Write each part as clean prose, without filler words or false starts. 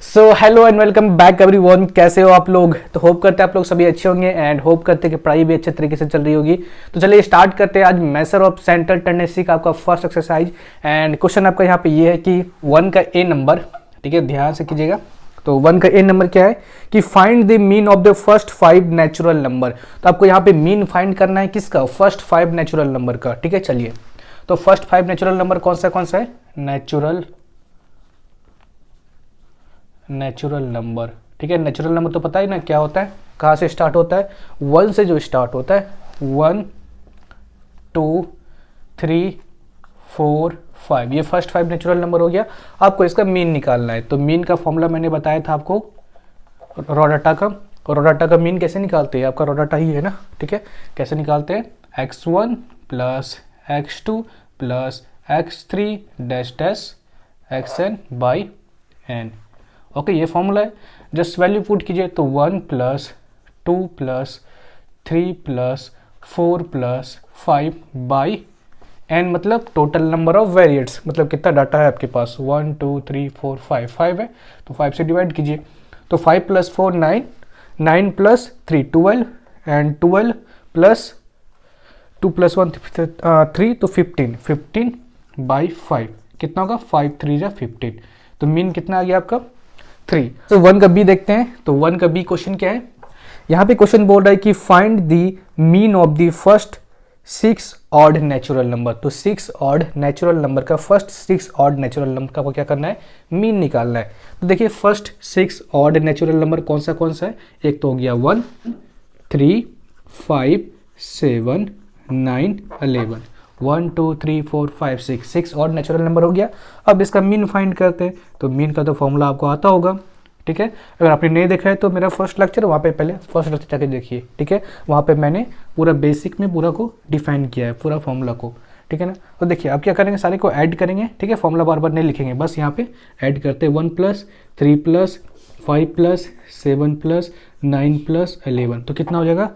So hello and welcome back everyone. कैसे हो आप लोग? तो होप करते हैं आप लोग सभी अच्छे होंगे एंड होप करते हैं कि पढ़ाई भी अच्छे तरीके से चल रही होगी। तो चलिए स्टार्ट करते हैं आज मेजर ऑफ सेंट्रल टेंडेंसी का आपका फर्स्ट एक्सरसाइज। एंड क्वेश्चन आपका यहाँ पे ये है कि 1 का ए नंबर, ठीक है, ध्यान से कीजिएगा। तो 1 का ए नंबर क्या है कि find the mean of the first 5 natural number. तो आपको यहाँ पे मीन फाइंड करना है किसका? फर्स्ट 5 नेचुरल नंबर का। ठीक है, चलिए तो फर्स्ट 5 नेचुरल नंबर कौन सा है? Natural number. ठीक है, नेचुरल नंबर तो पता ही ना क्या होता है, कहाँ से स्टार्ट होता है? 1 से जो स्टार्ट होता है। 1 2 3 4 5, ये फर्स्ट 5 नेचुरल नंबर हो गया। आपको इसका मीन निकालना है। तो मीन का फॉर्मूला मैंने बताया था आपको रॉ डाटा का। और रॉ डाटा का मीन कैसे निकालते हैं? आपका रॉ डाटा ही है ना। ठीक है, कैसे निकालते हैं? x1 plus x2 plus x3 dash dash xn by n। Okay, ये फॉर्मूला है। जस्ट वैल्यू पुट कीजिए तो 1 plus 2 plus 3 plus 4 plus 5 by n, मतलब टोटल नंबर ऑफ वेरिएट्स, मतलब कितना डाटा है आपके पास? 1 2 3 4 5 है, तो 5 से डिवाइड कीजिए। तो 5 plus 4 9, 9 plus 3 12 and 12 plus 2 plus 1 3, तो 15 बाई 5 कितना होगा? 5 3 जा 15। तो मीन कितना आ गया आपका? 3। तो 1 का बी देखते हैं। तो 1 का बी क्वेश्चन क्या है? यहाँ पे क्वेश्चन बोल रहा है कि find the mean of the first 6 odd natural number. तो 6 ऑड नेचुरल नंबर का फर्स्ट 6 ऑड नेचुरल नंबर का आपको क्या करना है? मीन निकालना है। तो देखिए फर्स्ट 6 ऑड नेचुरल नंबर कौन सा है? एक तो हो गया 1 3 5 7 9 11। 1 2 3 4 5 6 ऑड नेचुरल नंबर हो गया। अब इसका मीन फाइंड करते हैं। तो मीन का तो फॉर्मूला आपको आता होगा। ठीक है, अगर आपने नहीं देखा है तो मेरा फर्स्ट लेक्चर वहाँ पे पहले फर्स्ट लेक्चर जाके देखिए। ठीक है, वहाँ पे मैंने पूरा बेसिक में पूरा को डिफाइन किया है, पूरा फॉर्मूला को। ठीक है ना। तो देखिए आप क्या करेंगे, सारे को ऐड करेंगे। ठीक है, फॉर्मूला बार बार नहीं लिखेंगे, बस यहाँ पे ऐड करते हैं। 1 plus 3 plus 5 plus 7 plus 9 plus 11, तो कितना हो जाएगा?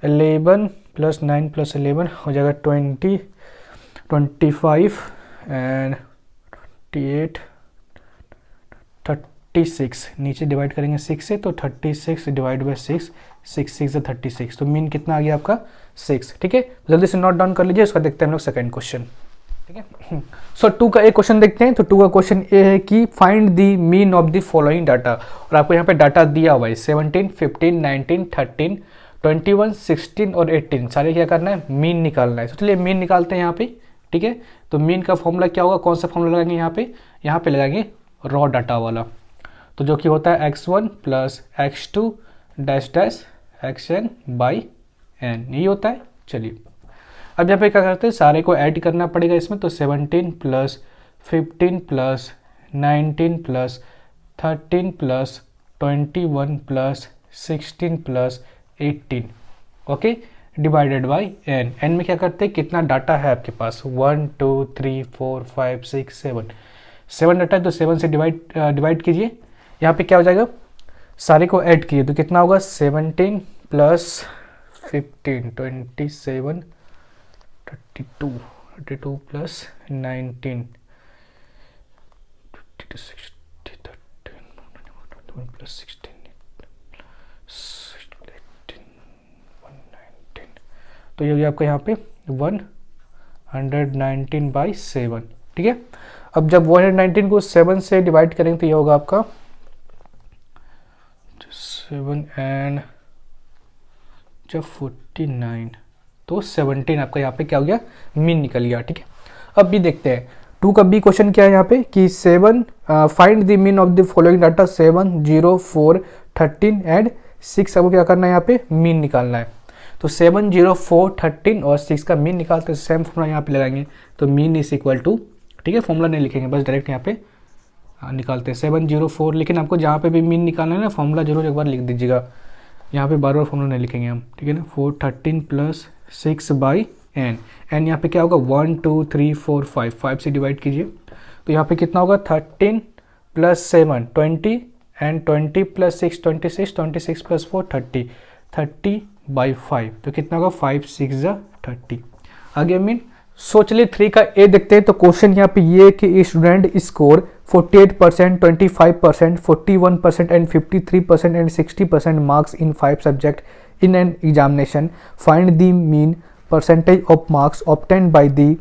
11 प्लस 9 प्लस 11 हो जाएगा 20 25 एंड 28 36। नीचे डिवाइड करेंगे 6 से, तो 36 डिवाइड बाई 6, 6 से 36। तो मीन कितना आ गया आपका? 6। ठीक है, जल्दी से नोट डाउन कर लीजिए। उसका देखते हैं हम लोग सेकंड क्वेश्चन। ठीक है, सो 2 का एक क्वेश्चन देखते हैं। तो 2 का क्वेश्चन ये है कि find the mean of the following data. और आपको यहाँ पे डाटा दिया हुआ है 17 15 19 13 21 16 और 18, सारे क्या करना है? मीन निकालना है। तो चलिए मीन निकालते हैं यहाँ पे। ठीक है, तो मीन का फॉर्मूला क्या होगा? कौन सा फॉर्मूला लगाएंगे यहाँ पे? यहाँ पे लगाएंगे रॉ डाटा वाला। तो जो कि होता है x1 plus x2 dash dash xn by n, यही होता है। चलिए अब यहाँ पे क्या करते हैं, सारे को ऐड करना पड़ेगा इसमें। तो 17 plus 15 plus 19 plus 13 plus 21 plus 16 plus 18, okay, divided by n। n में क्या करते हैं, कितना डाटा है आपके पास? 1 2 3 4 5 6 7 डाटा है, तो 7 से डिवाइड कीजिए। यहाँ पे क्या हो जाएगा? सारे को ऐड कीजिए तो कितना होगा? 17 प्लस 15 27 32 प्लस 19 60 13 प्लस 16 119। तो ये आपका यहाँ पे 119 बाई 7। ठीक है, अब जब 119 को 7 से डिवाइड करेंगे तो ये होगा आपका 7 एंड जब 49, तो 17 आपका यहाँ पे क्या हो गया? मीन निकल गया। ठीक है, अब भी देखते हैं 2 का बी क्वेश्चन क्या है यहाँ पे कि 7 find the mean of the following data 7 0 4 13 and 6। आपको क्या करना है? यहाँ पे मीन निकालना है। तो 7 0 4 13 और 6 का मीन निकालते हैं। सेम फॉर्मूला यहाँ पे लगाएंगे। तो मीन इज इक्वल टू, ठीक है, फॉर्मूला नहीं लिखेंगे, बस डायरेक्ट यहाँ पे निकालते हैं 7 0 4। लेकिन आपको जहाँ पे भी मीन निकालना है ना, फॉर्मूला जरूर एक बार लिख दीजिएगा। यहाँ पे बार बार फॉर्मूला नहीं लिखेंगे हम। ठीक है ना। 4 13 प्लस 6 बाई n। n यहाँ पे क्या होगा? 1 2 3 4 5 से डिवाइड कीजिए। तो यहाँ पे कितना होगा? 13 plus 7 20 and 20 plus 6 26 26 plus 4 30 by 5, तो कितना होगा? 5 6 30। आगे मीन सो चलिए 3 का ए देखते हैं। तो क्वेश्चन यहाँ पे ये है कि student score 48%, 25%, 41% and 53% and 60% marks in 5 subject in an examination. Find the mean percentage of marks obtained by the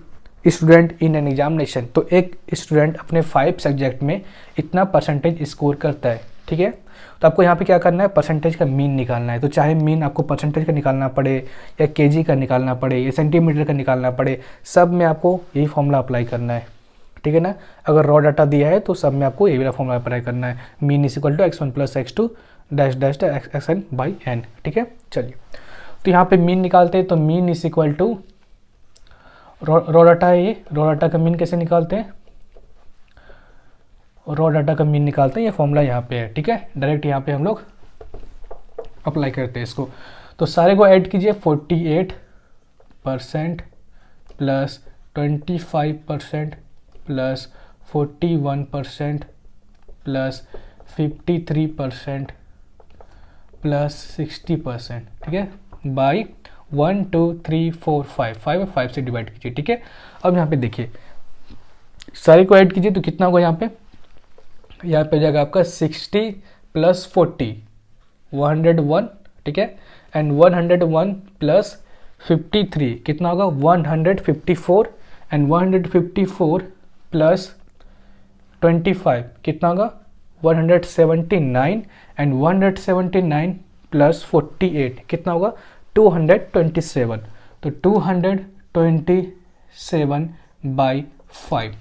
student in an examination. तो एक स्टूडेंट अपने 5 सब्जेक्ट में इतना परसेंटेज स्कोर करता है, ठीक है। तो आपको यहाँ पे क्या करना है, परसेंटेज का मीन निकालना है। तो चाहे मीन आपको परसेंटेज का निकालना पड़े या केजी का निकालना पड़े या सेंटीमीटर का निकालना पड़े, सब में आपको यही फॉर्मूला अप्लाई करना है, ठीक है ना। अगर रॉ डाटा दिया है तो सब में आपको ये वाला फॉर्मूला अप्लाई करना है, mean is equal to x1 plus x2 dash dash xn by n, ठीक है। चलिए तो यहाँ पे मीन निकालते हैं। तो mean is equal to raw data है ये, रॉ डाटा का मीन कैसे निकालते हैं, रॉ डाटा का मीन निकालते हैं, ये फॉर्मूला यहाँ पे है, ठीक है। डायरेक्ट यहाँ पे हम लोग अप्लाई करते हैं इसको। तो सारे को ऐड कीजिए, 48% प्लस 25% प्लस 41% प्लस 53% प्लस 60%, ठीक है, बाई 1 2 3 4 5 से डिवाइड कीजिए, ठीक है। अब यहाँ पे देखिए सारे को ऐड कीजिए तो कितना होगा, यहाँ पे हो जाएगा आपका 60 प्लस 40 101, ठीक है, एंड 101 प्लस 53 कितना होगा 154 एंड 154 प्लस 25 कितना होगा 179 एंड 179 प्लस 48 कितना होगा 227। तो 227 बाई 5,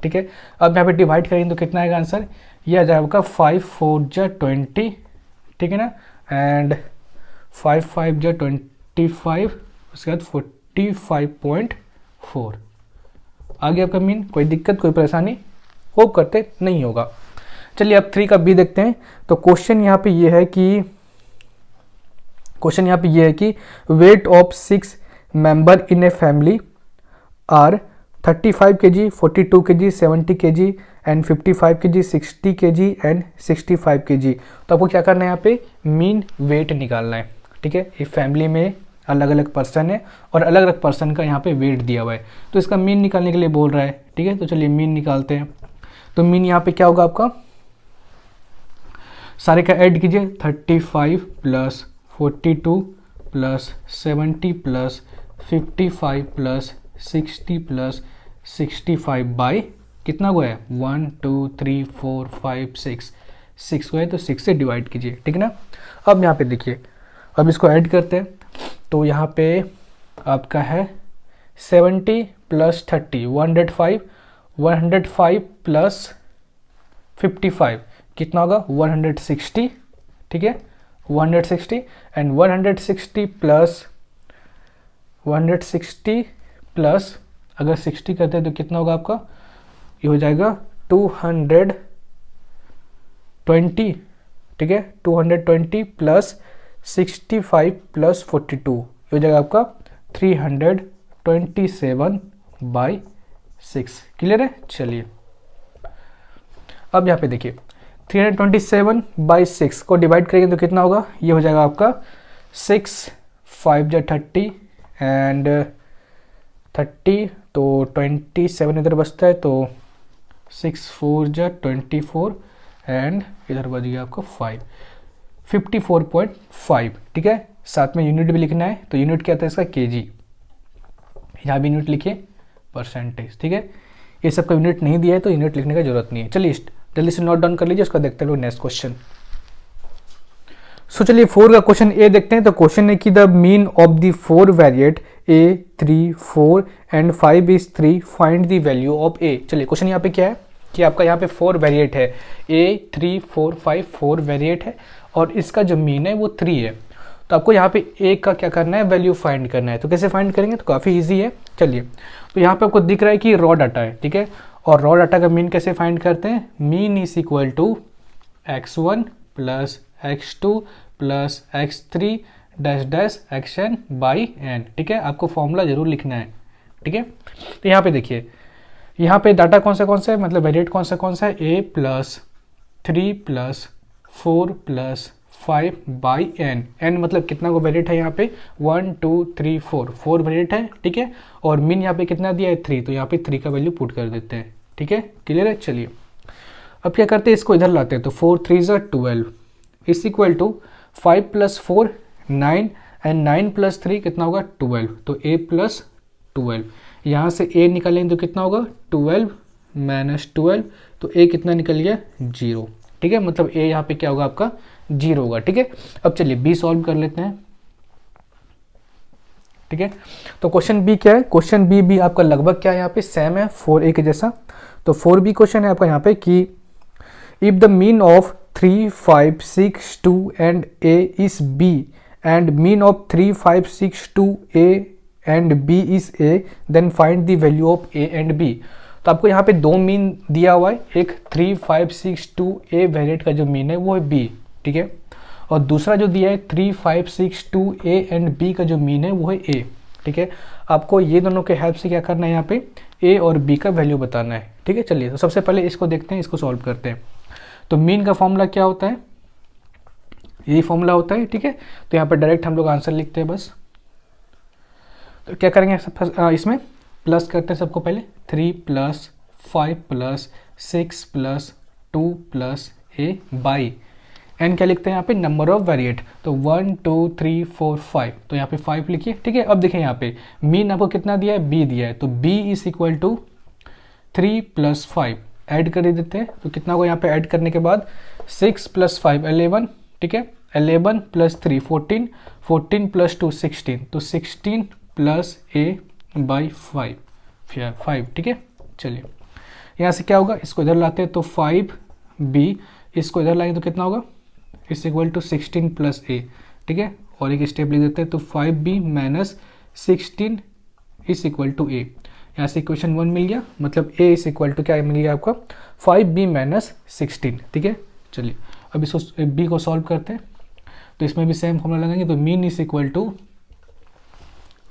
ठीक है। अब यहाँ पे डिवाइड करेंगे तो कितना आएगा आंसर, ये आ जाएगा आपका 5 4 जा 20, ठीक है ना, एंड 5 5 जा 25, उसके बाद 45.4 आ गया आपका मीन। कोई दिक्कत कोई परेशानी होप करते नहीं होगा। चलिए अब 3 का बी देखते हैं। तो क्वेश्चन यहाँ पे ये है कि weight of 6 member in a family are 35 kg, 42 kg, 70 kg and 55 kg, 60 kg and 65 kg। तो आपको क्या करना है, यहाँ पे मीन वेट निकालना है, ठीक है। ये फैमिली में अलग अलग पर्सन है और अलग अलग पर्सन का यहाँ पे वेट दिया हुआ है, तो इसका मीन निकालने के लिए बोल रहा है, ठीक है। तो चलिए मीन निकालते हैं। तो मीन यहाँ पे क्या होगा आपका, सारे का ऐड कीजिए, 35 plus 42 plus 70 plus 55 plus 60 plus 65 by कितना को है 1 2 3 4 5 6 को है, तो 6 से डिवाइड कीजिए, ठीक है ना। अब यहाँ पे देखिए, अब इसको ऐड करते हैं। तो यहाँ पे आपका है 70 प्लस 30 105 प्लस 55 कितना होगा 160, ठीक है, 160 एंड 160 प्लस अगर 60 करते हैं तो कितना होगा आपका, ये हो जाएगा 220, ठीक है, 220 प्लस 65 प्लस 42 ये हो जाएगा आपका 327 बाई 6। क्लियर है। चलिए अब यहाँ पे देखिए 327 बाई 6 को डिवाइड करेंगे तो कितना होगा, ये हो जाएगा आपका 6 5 जा 30 एंड 30, तो 27 इधर बचता है, तो 6 4 जा 24 एंड इधर बच गया आपका 54.5, ठीक है। साथ में यूनिट भी लिखना है, तो यूनिट क्या था इसका केजी, यहाँ भी यूनिट लिखिए, परसेंटेज, ठीक है। ये सब का यूनिट नहीं दिया है तो यूनिट लिखने का जरूरत नहीं है। चलिए जल्दी से नोट डाउन कर लीजिए, उसका देखते हैं लोग नेक्स्ट क्वेश्चन। सो चलिए 4 का क्वेश्चन ए देखते हैं। तो क्वेश्चन है कि the mean of the 4 variate a 3 4 and 5 is 3, find the value of a. चलिए क्वेश्चन यहाँ पे क्या है कि आपका यहाँ पे 4 वेरिएट है, ए 3 4 5 4 वेरिएट है और इसका जो मीन है वो 3 है। तो आपको यहाँ पे ए का क्या करना है, वैल्यू फाइंड करना है। तो कैसे फाइंड करेंगे, तो काफ़ी ईजी है। चलिए तो यहाँ पे आपको दिख रहा है कि रॉ डाटा है, ठीक है, और रॉ डाटा का मीन कैसे फाइंड करते हैं, mean is equal to x1 plus x2 plus x3 dash dash xn by n, ठीक है। आपको फॉर्मूला जरूर लिखना है, ठीक है। तो यहाँ पे देखिए, यहाँ पे डाटा कौन सा है, मतलब वेरिएट कौन सा है, a plus 3 plus 4 plus 5/n, n मतलब कितना को वेरिएट है यहाँ पे 1 2 3 4 वेरिएट है, ठीक है। और मीन यहाँ पे कितना दिया है 3, तो यहाँ पे 3 का वैल्यू पुट कर देते हैं, ठीक है, क्लियर है। चलिए अब क्या करते हैं, इसको इधर लाते हैं, तो 4 3 ज़ा 12 इज इक्वल टू 5 + 4 9 एंड 9 + 3 कितना होगा 12, तो a + 12, यहाँ से a निकालेंगे तो कितना होगा 12 - 12, तो a कितना निकल गया 0, ठीक है, मतलब a यहाँ पे क्या होगा आपका 0 होगा, ठीक है। अब चलिए b सॉल्व कर लेते हैं, ठीक है। तो क्वेश्चन बी क्या है, क्वेश्चन बी भी आपका लगभग क्या है यहाँ पे सेम है 4a के जैसा। तो 4b क्वेश्चन है आपका यहाँ पे कि if the mean of 3 5 6 2 and a is b and mean of 3 5 6 2 a and b is a then find the value of a and b। तो आपको यहाँ पे दो मीन दिया हुआ है, एक 3 5 6 2 a वेरिएट का जो मीन है वो है b, ठीक है, और दूसरा जो दिया है 3 5 6 2 a एंड b का जो मीन है वो है a, ठीक है। आपको ये दोनों के हेल्प से क्या करना है, यहाँ पे a और b का वैल्यू बताना है, ठीक है। चलिए तो सबसे पहले इसको देखते हैं, इसको सॉल्व करते हैं। तो मीन का फॉर्मूला क्या होता है, यही फॉर्मूला होता है, ठीक है। तो यहाँ पर डायरेक्ट हम लोग आंसर लिखते हैं बस। तो क्या करेंगे इसमें प्लस करते हैं सबको पहले, 3 + 5 + 6 + 2 + a बाई एन क्या लिखते हैं यहाँ पे नंबर ऑफ वेरिएट, तो 1 2 3 4 5, तो यहाँ पे 5 लिखिए, ठीक है। अब देखिए यहाँ पे मीन आपको कितना दिया है b दिया है, तो b is equal to 3 + 5 add कर देते हैं, तो कितना को यहाँ पे ऐड करने के बाद 6 + 5 11, ठीक है, 11 + 3 14 14 + 2 16, तो 16 + a/5 5, ठीक है। चलिए यहाँ से क्या होगा, इसको इधर लाते हैं तो 5b, इसको इधर लाएंगे तो कितना होगा इज इक्वल टू 16 + a, ठीक है, और एक स्टेप लिख देते हैं, तो 5b - 16 is equal to a। यहाँ से इक्वेशन 1 मिल गया, मतलब a इज इक्वल टू क्या मिल गया आपका 5b - 16, ठीक है। चलिए अब इसको b को सॉल्व करते हैं, तो इसमें भी सेम फॉर्मूला लगाएंगे, तो मीन इज इक्वल टू,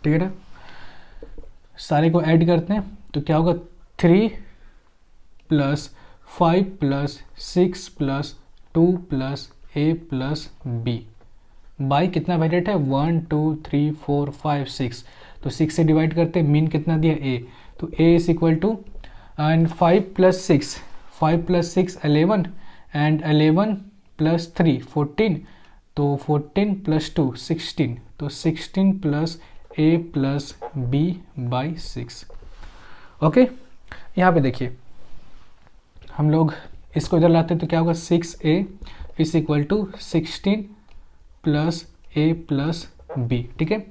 ठीक है ना, सारे को ऐड करते हैं, तो क्या होगा 3 + 5 + 6 + 2 + a + b बाई कितना वेरिएट है 1 2 3 4 5 6, तो 6 से डिवाइड करते हैं, मीन कितना दिया a, तो a is equal to and 5 + 6 11 and 11 + 3 14, तो 14 + 2 16, तो 16 + a + b/6। ओके, यहाँ पे देखिए हम लोग इसको इधर लाते हैं, तो क्या होगा 6a is equal to 16 + a + b, ठीक है।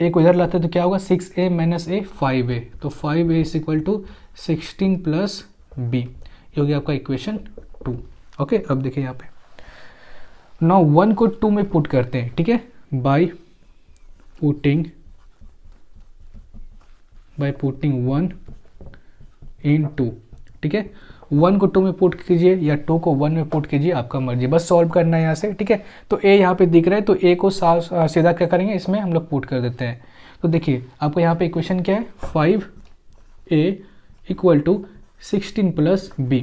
a को इधर लाते हैं तो क्या होगा 6a - a 5a, तो 5a is equal to 16 + b, ये हो गया आपका इक्वेशन 2। ओके, अब देखिए यहाँ पे नाउ 1 को 2 में पुट करते हैं, ठीक है, बाय पुटिंग 1 इन 2, ठीक है। 1 को 2 में पुट कीजिए या 2 को 1 में पुट कीजिए, आपका मर्जी, बस सॉल्व करना है यहाँ से, ठीक है। तो a यहाँ पे दिख रहा है, तो a को सीधा क्या करेंगे, इसमें हम लोग पुट कर देते हैं। तो देखिए आपको यहाँ पे इक्वेशन क्या है 5a = 16 + b।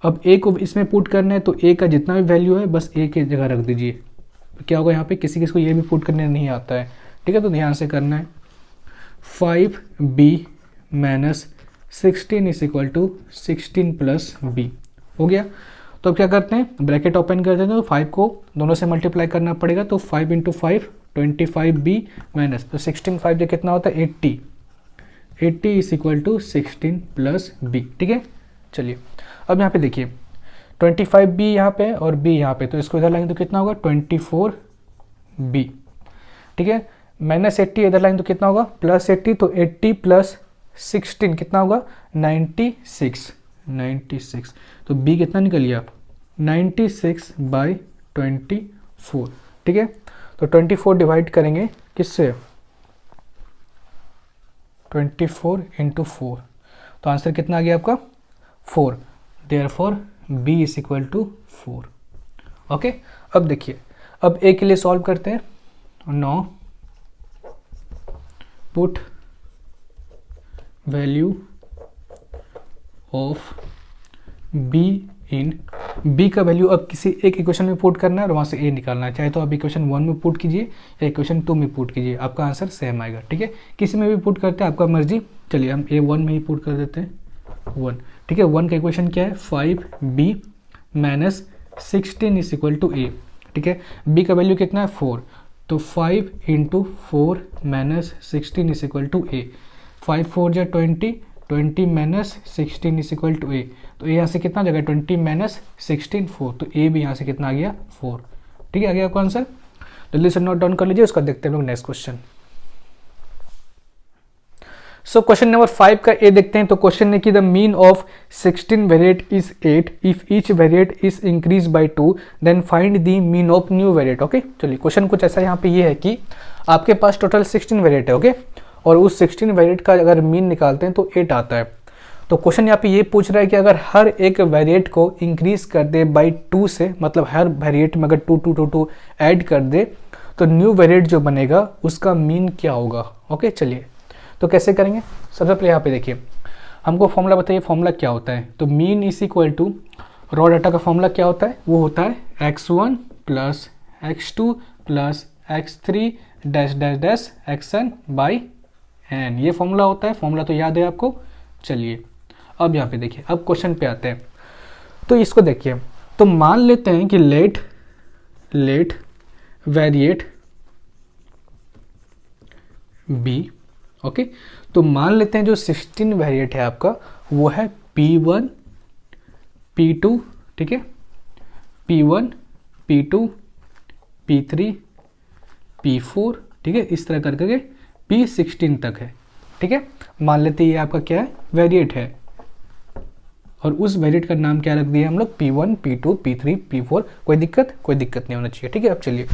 अब a को इसमें पुट करना है, तो a का जितना भी वैल्यू है बस a की जगह रख दीजिए। तो क्या होगा यहाँ पे किसी को ये भी पुट करने नहीं आता है, ठीक है, तो ध्यान से करना है। 5b - 16 is equal to 16 + b हो गया। तो अब क्या करते हैं, ब्रैकेट ओपन कर देते हैं, तो 5 को दोनों से मल्टीप्लाई करना पड़ेगा, तो 5 × 5 25b माइनस, तो 16 5 जो कितना होता है 80 इज इक्वल टू 16 + b, ठीक है। चलिए अब यहाँ पे देखिए 25b यहाँ पे और b यहाँ पे, तो इसको इधर लाएंगे तो कितना होगा 24b, ठीक है, -80 इधर लाएंगे तो कितना होगा +80, तो 80 + 16 कितना होगा 96, तो b कितना निकल गया 96/24, ठीक है। तो 24 डिवाइड करेंगे किससे 24 × 4, तो आंसर कितना आ गया आपका 4, therefore b is equal to 4। Okay, अब देखिए अब a के लिए सॉल्व करते हैं। Now put value of b in b का वैल्यू अब किसी एक इक्वेशन में पुट करना है और वहाँ से ए निकालना है। चाहे तो आप इक्वेशन 1 में पुट कीजिए या इक्वेशन 2 में पुट कीजिए, आपका आंसर सेम आएगा। ठीक है, किसी में भी पुट करते हैं, आपका मर्जी। चलिए हम A1 में ही पुट कर देते हैं 1। ठीक है, 1 का इक्वेशन क्या है 5b minus 16 is equal to a. ठीक है, b का वैल्यू कितना है 4, तो 5 into 4 minus 16 is equal to a. 5 4 जा 20, 20 minus 16 is equal to a. तो यहाँ से कितना जगह 20 माइनस 16 4, तो ए भी यहाँ से कितना आ गया 4। ठीक है, आ गया आपका आंसर। जल्दी से नोट डाउन कर लीजिए, उसका देखते हैं लोग next question. So question number 5 का ए देखते हैं। तो क्वेश्चन है कि the mean of 16 variate is 8 if each variate is increase by 2 then find the mean of new variate. Okay, चलिए क्वेश्चन कुछ ऐसा यहाँ पे ये है कि आपके पास टोटल 16 वेरिएट है। ओके, और उस 16 वेरिएट का अगर मीन निकालते हैं तो 8 आता है। तो क्वेश्चन यहाँ पे ये पूछ रहा है कि अगर हर एक वेरिएट को इंक्रीज कर दे बाई 2 से, मतलब हर वेरिएट में अगर 2 2 2 2 ऐड कर दे तो न्यू वेरिएट जो बनेगा उसका मीन क्या होगा। ओके, चलिए तो कैसे करेंगे। सबसे पहले यहाँ पे देखिए, हमको फॉर्मूला बताइए, फॉर्मूला क्या होता है। तो mean is equal to raw data का फॉर्मूला क्या होता है, वो होता है x1 plus x2 plus x3 dash dash dash xn by n। ये फॉर्मूला होता है, फॉर्मूला तो याद है आपको। चलिए अब यहाँ पे देखिए, अब क्वेश्चन पे आते हैं। तो इसको देखिए, तो मान लेते हैं कि लेट वेरिएट b। ओके, तो मान लेते हैं जो 16 वेरिएट है आपका वो है P1 P2। ठीक है, P1 P2 P3 P4। ठीक है, इस तरह करके P16 तक है। ठीक है, मान लेते हैं ये आपका क्या है वेरिएट है, और उस वेरिएट का नाम क्या रख दिया हम लोग P1 P2 P3 P4। कोई दिक्कत नहीं होना चाहिए। ठीक है, अब चलिए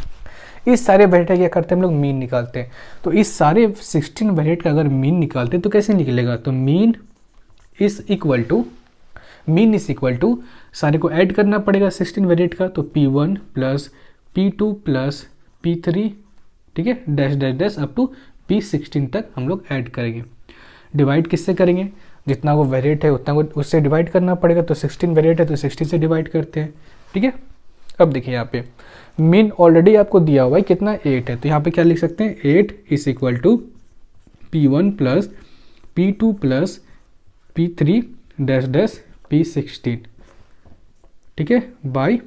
इस सारे वेरिएट का क्या करते हैं हम लोग मीन निकालते हैं। तो इस सारे 16 वेरिएट का अगर मीन निकालते हैं तो कैसे निकलेगा, तो मीन इज इक्वल टू सारे को ऐड करना पड़ेगा 16 वेरिएट का। तो P1 plus P2 plus P3, ठीक है, dash dash dash up to P16 तक हम लोग ऐड करेंगे। डिवाइड किससे करेंगे, जितना वो वेरिएट है उतना को उससे डिवाइड करना पड़ेगा। तो 16 वेरिएट है तो 16 से डिवाइड करते हैं। ठीक है, अब देखिए यहाँ पे मीन ऑलरेडी आपको दिया हुआ है कितना 8 है, तो यहाँ पे क्या लिख सकते हैं 8 is equal to P1 plus P2 plus P3 dash dash P16। ठीक है, बाई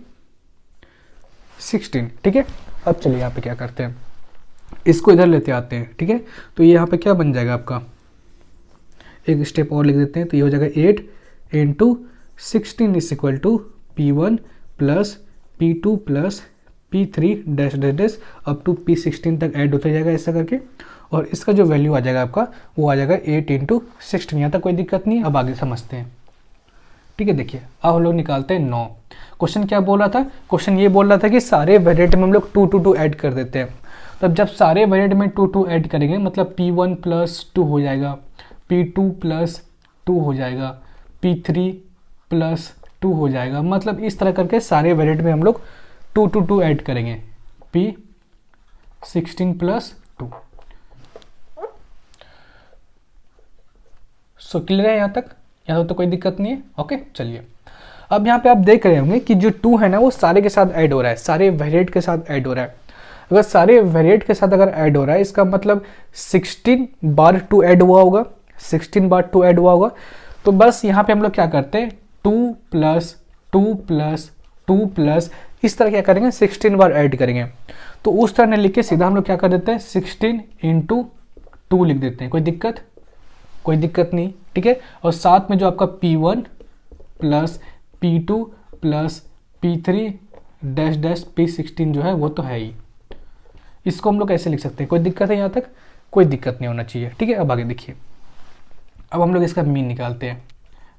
16। ठीक है, अब चलिए यहाँ पे क्या करते हैं, इसको इधर लेते आते हैं। ठीक है, तो ये यहाँ पे क्या बन जाएगा आपका, एक स्टेप और लिख देते हैं। तो ये हो जाएगा 8 into 16 is equal to P1 plus P2 plus P3 dash dash dash up to P16 तक ऐड होता जाएगा ऐसा करके, और इसका जो वैल्यू आ जाएगा आपका वो आ जाएगा 8 इंटू 16। यहाँ तक कोई दिक्कत नहीं, अब आगे समझते हैं। ठीक है, देखिए अब हम लोग निकालते हैं 9। क्वेश्चन क्या बोल रहा था, क्वेश्चन ये बोल रहा था कि सारे वेरिएट में हम लोग 2 2 2 ऐड कर देते हैं। तो जब सारे वेरिएट में 2 2 ऐड करेंगे मतलब P1 प्लस 2 हो जाएगा, P2 प्लस 2 हो जाएगा, P3 प्लस 2 हो जाएगा। मतलब इस तरह करके सारे वेरिएट में हम लोग 2 2 2 ऐड करेंगे, P16 प्लस 2। सो क्लियर है यहाँ तक तो कोई दिक्कत नहीं है। ओके, चलिए अब यहाँ पे आप देख रहे होंगे कि जो 2 है ना वो सारे के साथ ऐड हो रहा है, सारे वेरिएट के साथ ऐड हो रहा है। अगर सारे वेरिएट के साथ अगर ऐड हो रहा है इसका मतलब 16 बार 2 ऐड हुआ होगा, 16 बार 2 ऐड हुआ होगा। तो बस यहाँ पे हम लोग क्या करते हैं 2 प्लस 2 प्लस 2 प्लस इस तरह क्या करेंगे 16 बार ऐड करेंगे। तो उस तरह ने लिख के सीधा हम लोग क्या कर देते हैं 16 इंटू 2 लिख देते हैं। कोई दिक्कत नहीं। ठीक है, और साथ में जो आपका P1 plus P2 plus P3 dash dash P16 जो है वो तो है ही, इसको हम लोग ऐसे लिख सकते हैं। कोई दिक्कत है यहाँ तक, कोई दिक्कत नहीं होना चाहिए। ठीक है, अब आगे देखिए, अब हम लोग इसका मीन निकालते हैं।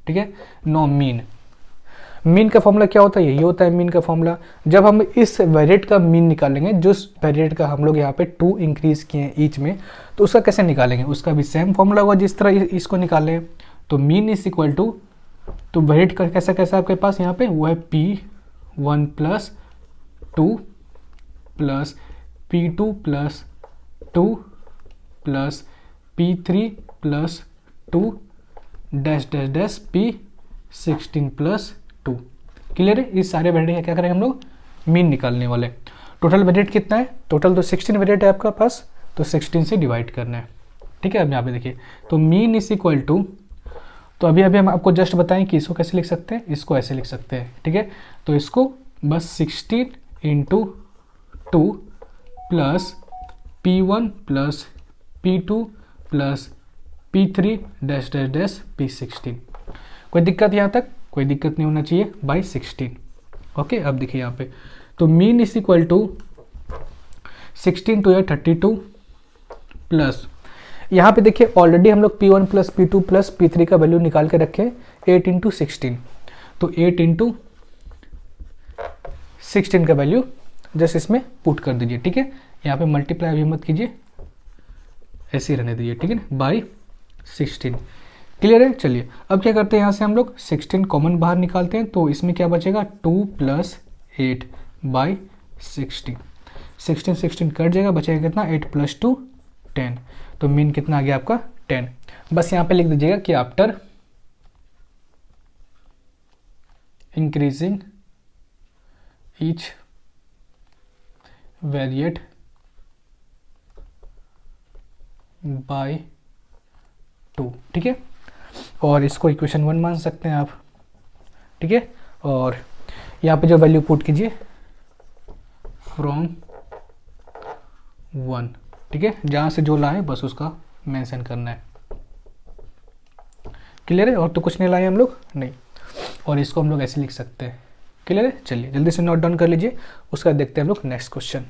ठीक है, नो मीन का फॉर्मूला क्या होता है, यही होता है मीन का फॉर्मूला। जब हम इस वेरिएट का मीन निकालेंगे, जो वेरिएट का हम लोग यहाँ पे 2 इंक्रीज किए हैं ईच में, तो उसका कैसे निकालेंगे, उसका भी सेम फॉर्मूला होगा जिस तरह इसको निकाले। तो मीन इज इक्वल टू, तो वेरिएट का कैसा आपके पास यहाँ पे वो है P1 plus 2 plus P2 plus 2 plus P3 plus 2 dash dash dash P16 plus 2। Clear है? इस सारे वेरिएट का क्या करेंगे हम लोग, मीन निकालने वाले। टोटल वेरिएट कितना है, टोटल तो 16 वेरिएट है आपका पास, तो 16 से डिवाइड करना है। ठीक है, अब यहाँ पे देखिए, तो मीन इज इक्वल टू, तो अभी हम आपको जस्ट बताएं कि इसको कैसे लिख सकते हैं, इसको ऐसे लिख सकते हैं। ठीक है, तो इसको बस 16 into 2 plus P1 plus P2 plus P3 dash dash dash P16। कोई दिक्कत यहाँ तक? कोई दिक्कत नहीं होना चाहिए, बाई 16। ओके, अब देखिए यहाँ पे, तो mean is equal to 16 to 32 plus, यहाँ पे देखिए ऑलरेडी हम लोग P1 plus P2 plus P3 का वैल्यू निकाल के रखे 8 इंटू 16, तो 8 इंटू 16 का वैल्यू जस्ट इसमें पुट कर दीजिए। ठीक है, यहाँ पे मल्टीप्लाई अभी मत कीजिए, ऐसे ही रहने दीजिए। ठीक है ना, बाई 16। क्लियर है? चलिए अब क्या करते हैं, यहाँ से हम लोग 16 कॉमन बाहर निकालते हैं, तो इसमें क्या बचेगा 2 प्लस 8 बाई 16। 16 कट जाएगा, बचेगा कितना 8 प्लस 2 10, तो मीन कितना आ गया आपका 10। बस यहाँ पे लिख दीजिएगा कि after increasing each variate by 2। ठीक है, और इसको इक्वेशन 1 मान सकते हैं आप। ठीक है, और यहाँ पे जो वैल्यू पुट कीजिए फ्रॉम 1। ठीक है, जहाँ से जो लाए बस उसका मेंशन करना है। क्लियर है? और तो कुछ नहीं लाए हम लोग, नहीं। और इसको हम लोग ऐसे लिख सकते हैं। क्लियर है? चलिए जल्दी से नोट डाउन कर लीजिए, उसका देखते हैं हम लोग नेक्स्ट क्वेश्चन।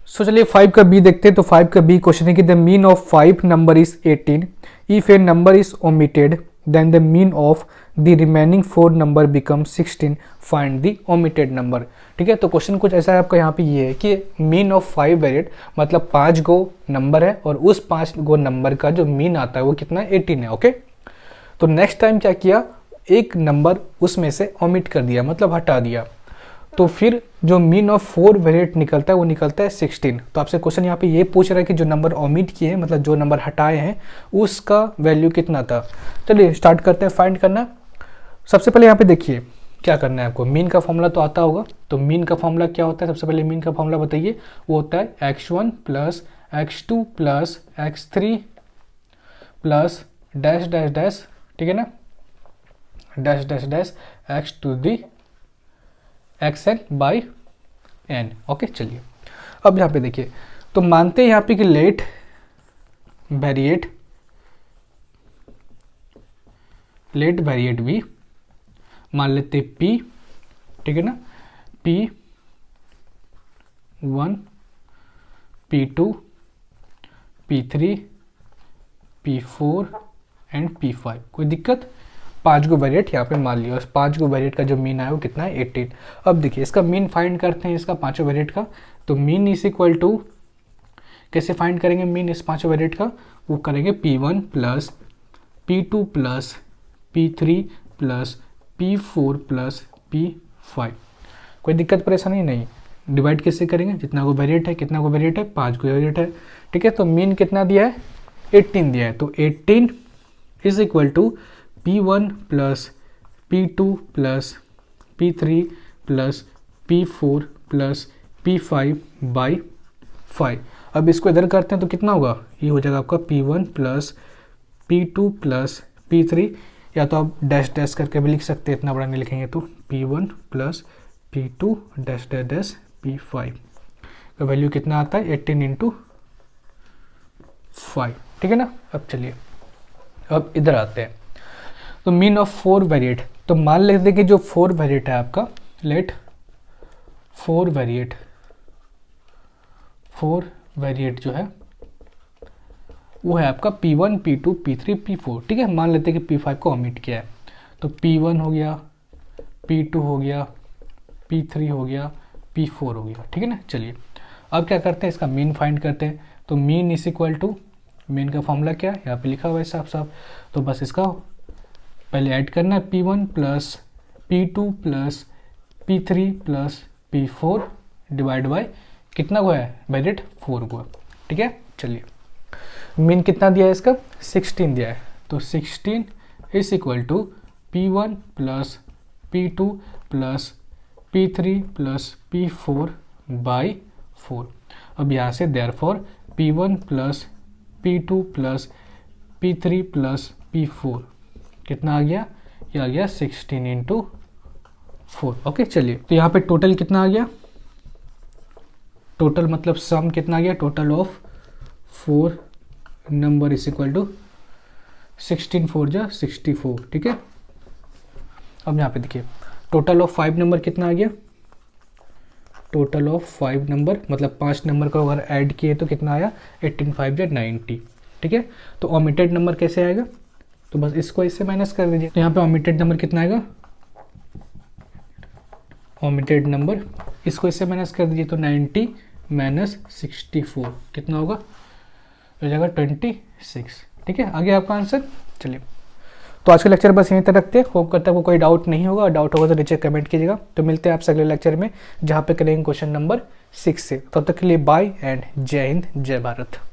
सो चलिए 5 का बी देखते हैं। तो 5 का बी क्वेश्चन है कि the mean of 5 number is 18, if a number is omitted then the mean of the remaining 4 number become 16, find the omitted number. ठीक है, तो क्वेश्चन कुछ ऐसा है आपका यहाँ पे ये है कि मीन ऑफ 5 वेरिएट मतलब 5 गो नंबर है, और उस 5 गो नंबर का जो मीन आता है वो कितना है 18 है। ओके, तो नेक्स्ट टाइम क्या किया, एक नंबर उसमें से ओमिट कर दिया, मतलब हटा दिया, तो फिर जो मीन ऑफ 4 वेरिएट निकलता है वो निकलता है 16। तो आपसे क्वेश्चन यहाँ पे ये पूछ रहा है कि जो नंबर ओमिट किए हैं, मतलब जो नंबर हटाए हैं, उसका वैल्यू कितना था। चलिए स्टार्ट करते हैं फाइंड करना। सबसे पहले यहाँ पे देखिए क्या करना है आपको, मीन का फॉर्मूला तो आता होगा। तो मीन का फॉर्मूला क्या होता है, सबसे पहले मीन का फॉर्मूला बताइए। वो होता है x1 plus x2 plus x3 plus dash dash dash, ठीक है ना, dash dash dash x to the xn by n। Okay, चलिए अब यहाँ पे देखिए, तो मानते हैं यहाँ पे कि लेट वेरिएट भी मान लेते p, ठीक है ना, P1 P2 P3 P4 and P5। कोई दिक्कत? 5 गो वेरिएट यहाँ पे मान लिया, और 5 गो वेरिएट का जो मीन आया वो कितना है 18। अब देखिए इसका मीन फाइंड करते हैं, इसका 5 वेरिएट का। तो मीन इज इक्वल टू, कैसे फाइंड करेंगे मीन इस 5 वेरिएट का, वो करेंगे P1 plus P2 plus P3 plus P4 plus P5। कोई दिक्कत परेशानी नहीं। डिवाइड कैसे करेंगे, जितना को वेरिएट है, कितना को वेरिएट है, 5 को वेरिएट है। ठीक है, तो मीन कितना दिया है 18 दिया है, तो 18 is equal to P1 plus P2 plus P3 plus P4 plus P5 by 5। अब इसको इधर करते हैं तो कितना होगा, ये हो जाएगा आपका P1 plus P2 plus P3, या तो आप डैश डैश करके भी लिख सकते हैं, इतना बड़ा नहीं लिखेंगे तो P1 plus P2 dash dash dash P5 का वैल्यू कितना आता है 18 इंटू 5। ठीक है ना। अब चलिए अब इधर आते हैं, तो मीन ऑफ 4 वेरिएट, तो मान लेते हैं कि जो 4 वेरिएट है आपका, लेट 4 वेरिएट जो है वो है आपका P1 P2 P3 P4। ठीक है, मान लेते हैं कि P5 को ओमिट किया है, तो P1 हो गया, P2 हो गया, P3 हो गया, P4 हो गया। ठीक है ना। चलिए अब क्या करते हैं, इसका मीन फाइंड करते हैं। तो mean is equal to, mean का फॉर्मूला क्या है यहाँ पे लिखा हुआ है साफ साफ, तो बस इसका पहले ऐड करना है P1 plus P2 plus P3 plus P4 divide by कितना हुआ है वेरिएट 4 हुआ। ठीक है, चलिए मीन कितना दिया है इसका 16 दिया है, तो 16 is equal to P1 plus P2 plus P3 plus P4/4। अब यहाँ से therefore P1 plus P2 plus P3 plus P4 कितना आ गया, ये आ गया 16 × 4। ओके चलिए, तो यहाँ पे टोटल कितना आ गया, टोटल मतलब सम कितना आ गया, total of 4 number is equal to 16 4 जा 64। ठीक है, अब यहाँ पे देखिए टोटल ऑफ 5 नंबर कितना आ गया, टोटल ऑफ 5 नंबर मतलब 5 नंबर को अगर ऐड किए तो कितना आया, 18 5 जा 90। ठीक है, तो ओमिटेड नंबर कैसे आएगा, तो बस इसको इससे माइनस कर दीजिए। तो यहाँ पे ओमिटेड नंबर कितना आएगा, ओमिटेड नंबर इसको इससे माइनस कर दीजिए, तो 90 माइनस 64 कितना होगा, हो जाएगा 26। ठीक है, आगे आपका आंसर। चलिए, तो आज का लेक्चर बस यहीं तक रखते हैं। होप करता है आपको कोई डाउट नहीं होगा, डाउट होगा तो नीचे कमेंट कीजिएगा। तो मिलते हैं आपसे अगले लेक्चर में, जहाँ पे करेंगे क्वेश्चन नंबर 6 से। तब तक के लिए बाय एंड जय हिंद, जय भारत।